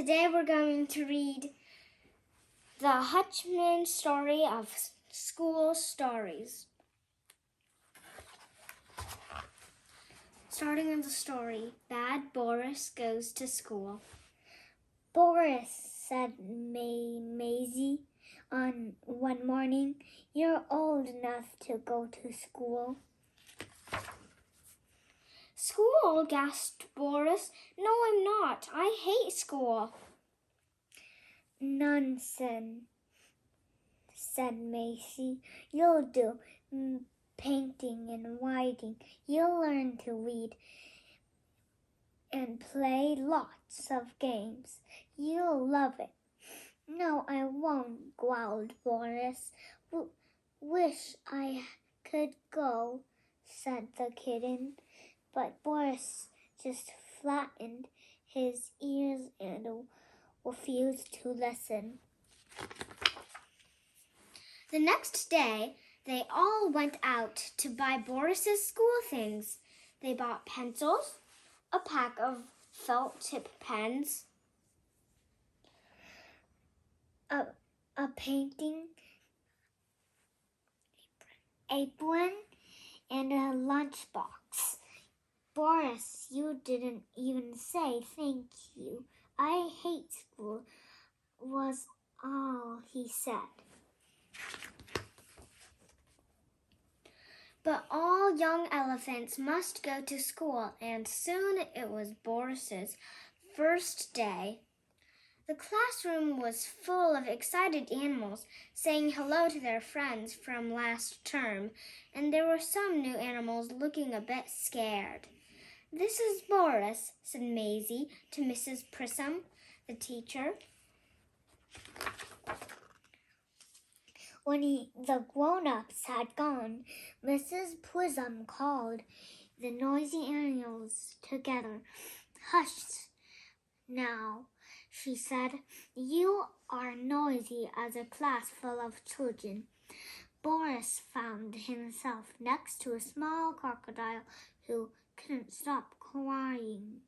Today we're going to read the Hutchman story of school stories. Starting with the story, Bad Boris Goes to School. Boris, said Maisie one morning, you're old enough to go to school. School, gasped Boris. No, I'm not. I hate school. Nonsense, said Maisie. You'll do painting and writing. You'll learn to read and play lots of games. You'll love it. No, I won't, growled Boris. Wish I could go, said the kitten. But Boris just flattened his ears and refused to listen. The next day, they all went out to buy Boris's school things. They bought pencils, a pack of felt tip pens, a painting apron, and a lunchbox. Boris, you didn't even say thank you. I hate school, was all he said. But all young elephants must go to school, and soon it was Boris's first day. The classroom was full of excited animals saying hello to their friends from last term, and there were some new animals looking a bit scared. This is Boris, said Maisie to Mrs. Prism, the teacher. When the grown-ups had gone, Mrs. Prism called the noisy animals together. Hush now, she said. You are noisy as a class full of children. Boris found himself next to a small crocodile who couldn't stop crying.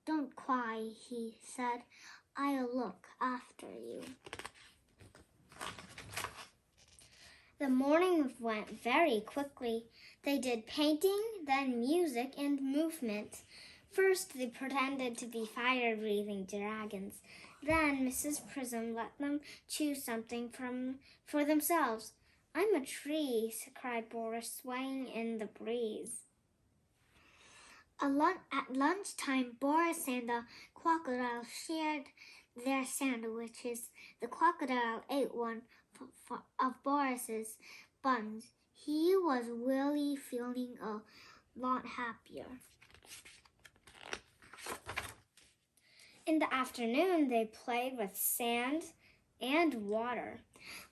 Don't cry, he said. I'll look after you. The morning went very quickly. They did painting, then music and movement. First, they pretended to be fire-breathing dragons. Then Mrs. Prism let them choose something for themselves. I'm a tree, cried Boris, swaying in the breeze. At lunchtime, Boris and the crocodile shared their sandwiches. The crocodile ate one of Boris's buns. He was really feeling a lot happier. In the afternoon, they played with sand and water.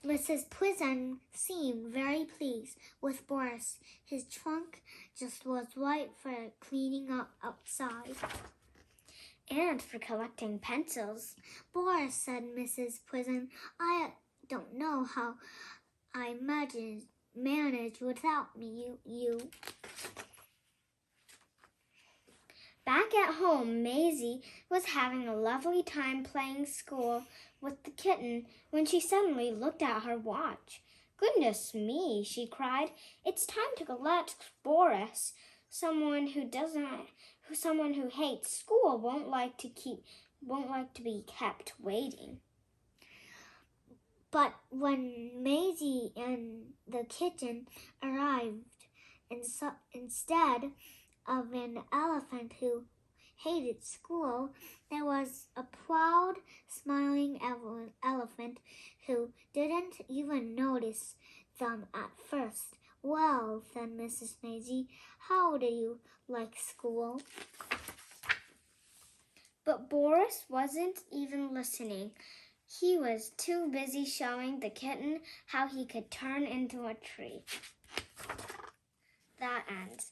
Mrs. Prism seemed very pleased with Boris. His trunk just was right for cleaning up outside. And for collecting pencils. Boris, said Mrs. Prism, I don't know how I manage without you. Back at home, Maisie was having a lovely time playing school with the kitten when she suddenly looked at her watch. Goodness me, she cried. It's time to collect Boris. Someone who hates school won't like to be kept waiting. But when Maisie and the kitten arrived, instead of an elephant who hated school, there was a proud, smiling elephant who didn't even notice them at first. Well, said Mrs. Maisie, how do you like school? But Boris wasn't even listening. He was too busy showing the kitten how he could turn into a tree. That ends.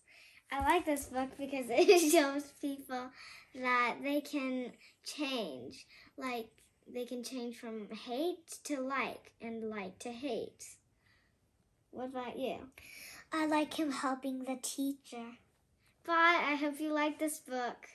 I like this book because it shows people that they can change. Like, they can change from hate to like and like to hate. What about you? I like him helping the teacher. Bye. I hope you like this book.